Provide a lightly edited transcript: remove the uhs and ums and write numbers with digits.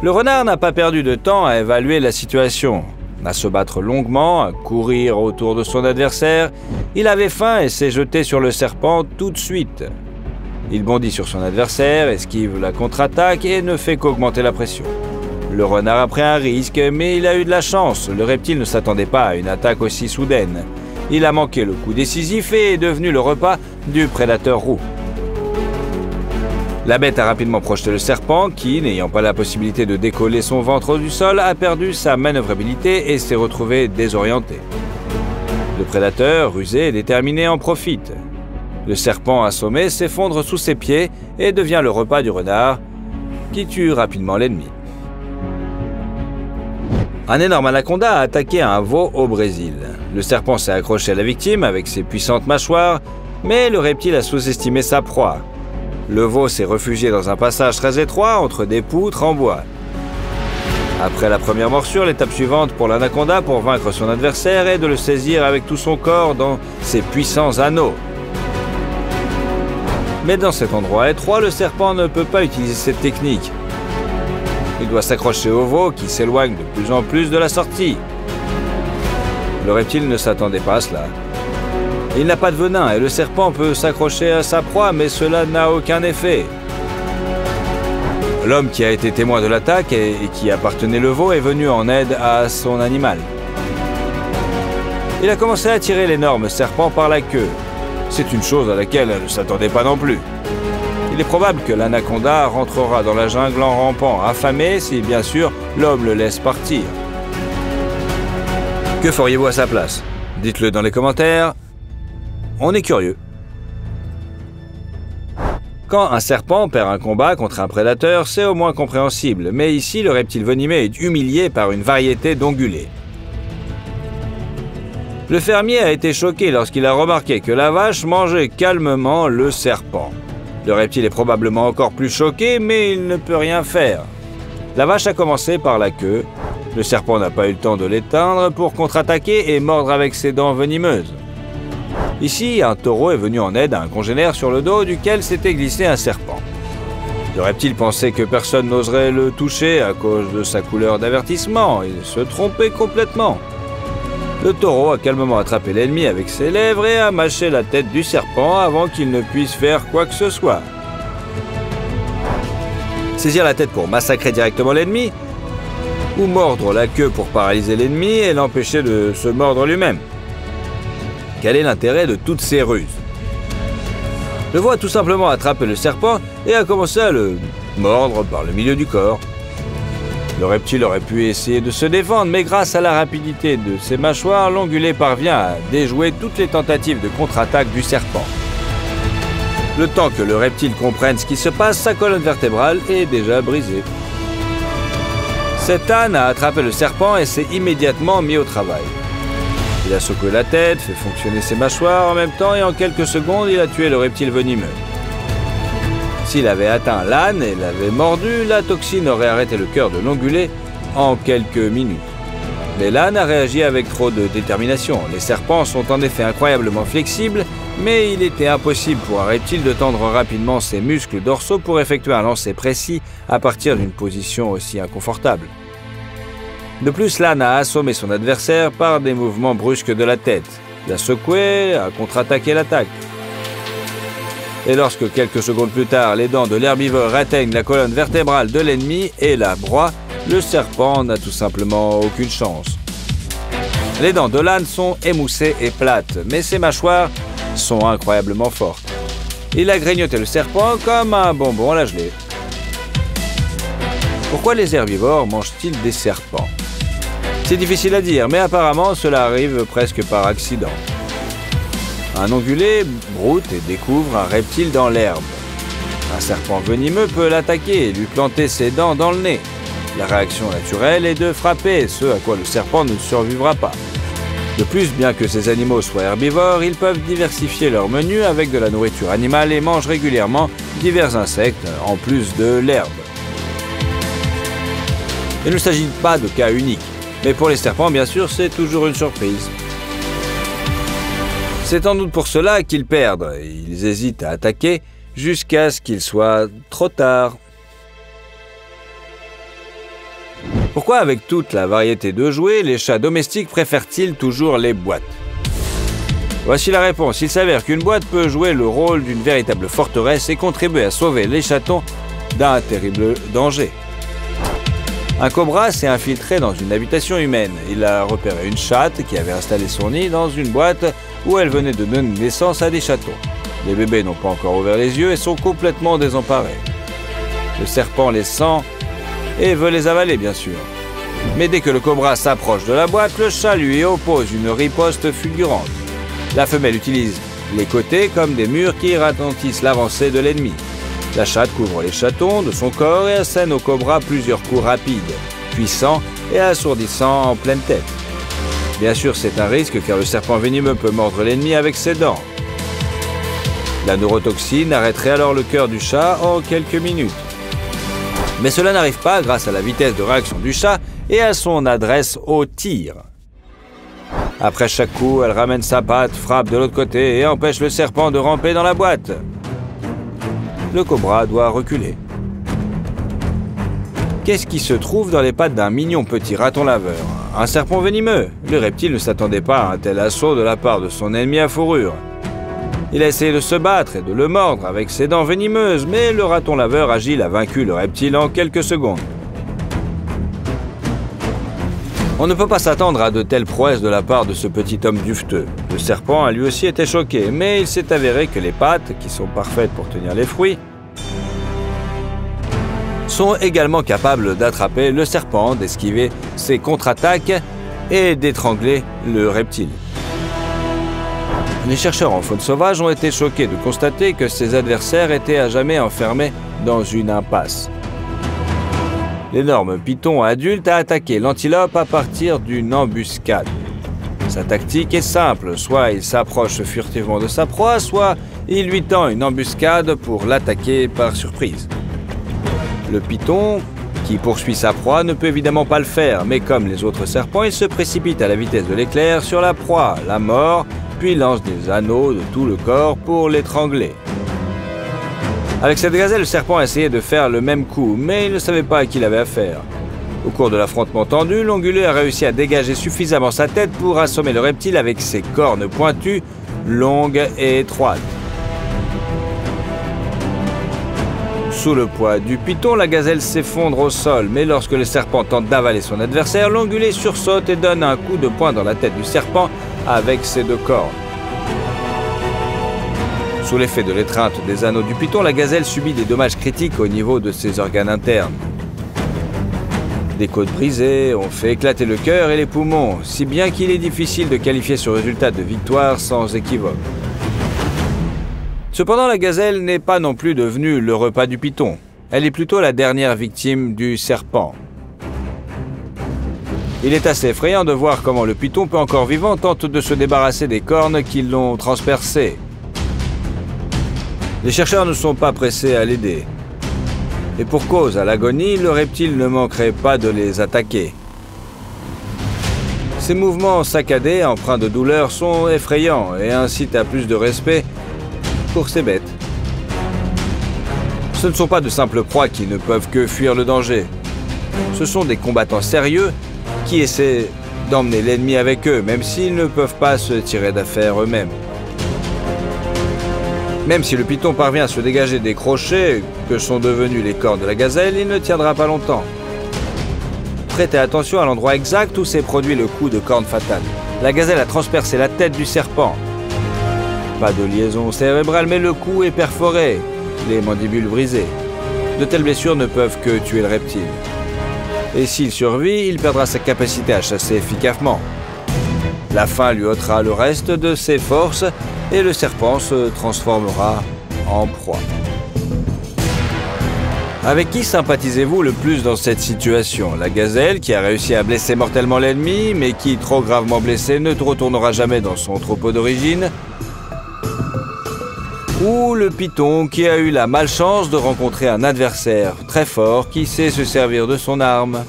Le renard n'a pas perdu de temps à évaluer la situation. À se battre longuement, à courir autour de son adversaire, il avait faim et s'est jeté sur le serpent tout de suite. Il bondit sur son adversaire, esquive la contre-attaque et ne fait qu'augmenter la pression. Le renard a pris un risque, mais il a eu de la chance. Le reptile ne s'attendait pas à une attaque aussi soudaine. Il a manqué le coup décisif et est devenu le repas du prédateur roux. La bête a rapidement projeté le serpent qui, n'ayant pas la possibilité de décoller son ventre du sol, a perdu sa manœuvrabilité et s'est retrouvé désorienté. Le prédateur, rusé et déterminé, en profite. Le serpent assommé s'effondre sous ses pieds et devient le repas du renard, qui tue rapidement l'ennemi. Un énorme anaconda a attaqué un veau au Brésil. Le serpent s'est accroché à la victime avec ses puissantes mâchoires, mais le reptile a sous-estimé sa proie. Le veau s'est réfugié dans un passage très étroit entre des poutres en bois. Après la première morsure, l'étape suivante pour l'anaconda pour vaincre son adversaire est de le saisir avec tout son corps dans ses puissants anneaux. Mais dans cet endroit étroit, le serpent ne peut pas utiliser cette technique. Il doit s'accrocher au veau qui s'éloigne de plus en plus de la sortie. Le reptile ne s'attendait pas à cela. Il n'a pas de venin et le serpent peut s'accrocher à sa proie, mais cela n'a aucun effet. L'homme qui a été témoin de l'attaque et qui appartenait le veau est venu en aide à son animal. Il a commencé à tirer l'énorme serpent par la queue. C'est une chose à laquelle elle ne s'attendait pas non plus. Il est probable que l'anaconda rentrera dans la jungle en rampant, affamé si bien sûr l'homme le laisse partir. Que feriez-vous à sa place? Dites-le dans les commentaires. On est curieux. Quand un serpent perd un combat contre un prédateur, c'est au moins compréhensible, mais ici le reptile venimeux est humilié par une variété d'ongulés. Le fermier a été choqué lorsqu'il a remarqué que la vache mangeait calmement le serpent. Le reptile est probablement encore plus choqué, mais il ne peut rien faire. La vache a commencé par la queue. Le serpent n'a pas eu le temps de l'éteindre pour contre-attaquer et mordre avec ses dents venimeuses. Ici, un taureau est venu en aide à un congénère sur le dos duquel s'était glissé un serpent. Le reptile pensait que personne n'oserait le toucher à cause de sa couleur d'avertissement. Il se trompait complètement. Le taureau a calmement attrapé l'ennemi avec ses lèvres et a mâché la tête du serpent avant qu'il ne puisse faire quoi que ce soit. Saisir la tête pour massacrer directement l'ennemi, ou mordre la queue pour paralyser l'ennemi et l'empêcher de se mordre lui-même. Quel est l'intérêt de toutes ces ruses? Le veau a tout simplement attrapé le serpent et a commencé à le mordre par le milieu du corps. Le reptile aurait pu essayer de se défendre, mais grâce à la rapidité de ses mâchoires, l'ongulé parvient à déjouer toutes les tentatives de contre-attaque du serpent. Le temps que le reptile comprenne ce qui se passe, sa colonne vertébrale est déjà brisée. Cet âne a attrapé le serpent et s'est immédiatement mis au travail. Il a secoué la tête, fait fonctionner ses mâchoires en même temps et en quelques secondes, il a tué le reptile venimeux. S'il avait atteint l'âne et l'avait mordu, la toxine aurait arrêté le cœur de l'ongulé en quelques minutes. Mais l'âne a réagi avec trop de détermination. Les serpents sont en effet incroyablement flexibles, mais il était impossible pour un reptile de tendre rapidement ses muscles dorsaux pour effectuer un lancer précis à partir d'une position aussi inconfortable. De plus, l'âne a assommé son adversaire par des mouvements brusques de la tête. Il a secoué, a contre-attaqué l'attaque. Et lorsque quelques secondes plus tard, les dents de l'herbivore atteignent la colonne vertébrale de l'ennemi et la broie, le serpent n'a tout simplement aucune chance. Les dents de l'âne sont émoussées et plates, mais ses mâchoires sont incroyablement fortes. Il a grignoté le serpent comme un bonbon à la gelée. Pourquoi les herbivores mangent-ils des serpents? C'est difficile à dire, mais apparemment cela arrive presque par accident. Un ongulé broute et découvre un reptile dans l'herbe. Un serpent venimeux peut l'attaquer et lui planter ses dents dans le nez. La réaction naturelle est de frapper, ce à quoi le serpent ne survivra pas. De plus, bien que ces animaux soient herbivores, ils peuvent diversifier leur menu avec de la nourriture animale et mangent régulièrement divers insectes, en plus de l'herbe. Il ne s'agit pas de cas uniques. Mais pour les serpents, bien sûr, c'est toujours une surprise. C'est sans doute pour cela qu'ils perdent. Ils hésitent à attaquer jusqu'à ce qu'il soit trop tard. Pourquoi, avec toute la variété de jouets, les chats domestiques préfèrent-ils toujours les boîtes? Voici la réponse. Il s'avère qu'une boîte peut jouer le rôle d'une véritable forteresse et contribuer à sauver les chatons d'un terrible danger. Un cobra s'est infiltré dans une habitation humaine. Il a repéré une chatte qui avait installé son nid dans une boîte où elle venait de donner naissance à des chatons. Les bébés n'ont pas encore ouvert les yeux et sont complètement désemparés. Le serpent les sent et veut les avaler, bien sûr. Mais dès que le cobra s'approche de la boîte, le chat lui oppose une riposte fulgurante. La femelle utilise les côtés comme des murs qui ralentissent l'avancée de l'ennemi. La chatte couvre les chatons de son corps et assène au cobra plusieurs coups rapides, puissants et assourdissants en pleine tête. Bien sûr, c'est un risque car le serpent venimeux peut mordre l'ennemi avec ses dents. La neurotoxine arrêterait alors le cœur du chat en quelques minutes. Mais cela n'arrive pas grâce à la vitesse de réaction du chat et à son adresse au tir. Après chaque coup, elle ramène sa patte, frappe de l'autre côté et empêche le serpent de ramper dans la boîte. Le cobra doit reculer. Qu'est-ce qui se trouve dans les pattes d'un mignon petit raton laveur? Un serpent venimeux. Le reptile ne s'attendait pas à un tel assaut de la part de son ennemi à fourrure. Il a essayé de se battre et de le mordre avec ses dents venimeuses, mais le raton laveur agile a vaincu le reptile en quelques secondes. On ne peut pas s'attendre à de telles prouesses de la part de ce petit homme duveteux. Le serpent a lui aussi été choqué, mais il s'est avéré que les pattes, qui sont parfaites pour tenir les fruits, sont également capables d'attraper le serpent, d'esquiver ses contre-attaques et d'étrangler le reptile. Les chercheurs en faune sauvage ont été choqués de constater que ses adversaires étaient à jamais enfermés dans une impasse. L'énorme python adulte a attaqué l'antilope à partir d'une embuscade. Sa tactique est simple, soit il s'approche furtivement de sa proie, soit il lui tend une embuscade pour l'attaquer par surprise. Le python, qui poursuit sa proie, ne peut évidemment pas le faire, mais comme les autres serpents, il se précipite à la vitesse de l'éclair sur la proie, la mord, puis lance des anneaux de tout le corps pour l'étrangler. Avec cette gazelle, le serpent a essayé de faire le même coup, mais il ne savait pas à qui il avait affaire. Au cours de l'affrontement tendu, l'onguleux a réussi à dégager suffisamment sa tête pour assommer le reptile avec ses cornes pointues, longues et étroites. Sous le poids du python, la gazelle s'effondre au sol, mais lorsque le serpent tente d'avaler son adversaire, l'ongulé sursaute et donne un coup de poing dans la tête du serpent avec ses deux cornes. Sous l'effet de l'étreinte des anneaux du python, la gazelle subit des dommages critiques au niveau de ses organes internes. Des côtes brisées ont fait éclater le cœur et les poumons, si bien qu'il est difficile de qualifier ce résultat de victoire sans équivoque. Cependant, la gazelle n'est pas non plus devenue le repas du python. Elle est plutôt la dernière victime du serpent. Il est assez effrayant de voir comment le python, peu encore vivant, tente de se débarrasser des cornes qui l'ont transpercé. Les chercheurs ne sont pas pressés à l'aider. Et pour cause, à l'agonie, le reptile ne manquerait pas de les attaquer. Ces mouvements saccadés, empreints de douleur, sont effrayants et incitent à plus de respect pour ces bêtes. Ce ne sont pas de simples proies qui ne peuvent que fuir le danger. Ce sont des combattants sérieux qui essaient d'emmener l'ennemi avec eux, même s'ils ne peuvent pas se tirer d'affaire eux-mêmes. Même si le python parvient à se dégager des crochets que sont devenus les cornes de la gazelle, il ne tiendra pas longtemps. Prêtez attention à l'endroit exact où s'est produit le coup de corne fatale. La gazelle a transpercé la tête du serpent. Pas de liaison cérébrale, mais le cou est perforé, les mandibules brisées. De telles blessures ne peuvent que tuer le reptile. Et s'il survit, il perdra sa capacité à chasser efficacement. La faim lui ôtera le reste de ses forces et le serpent se transformera en proie. Avec qui sympathisez-vous le plus dans cette situation? La gazelle qui a réussi à blesser mortellement l'ennemi, mais qui, trop gravement blessé, ne retournera jamais dans son troupeau d'origine? Ou le python qui a eu la malchance de rencontrer un adversaire très fort qui sait se servir de son arme?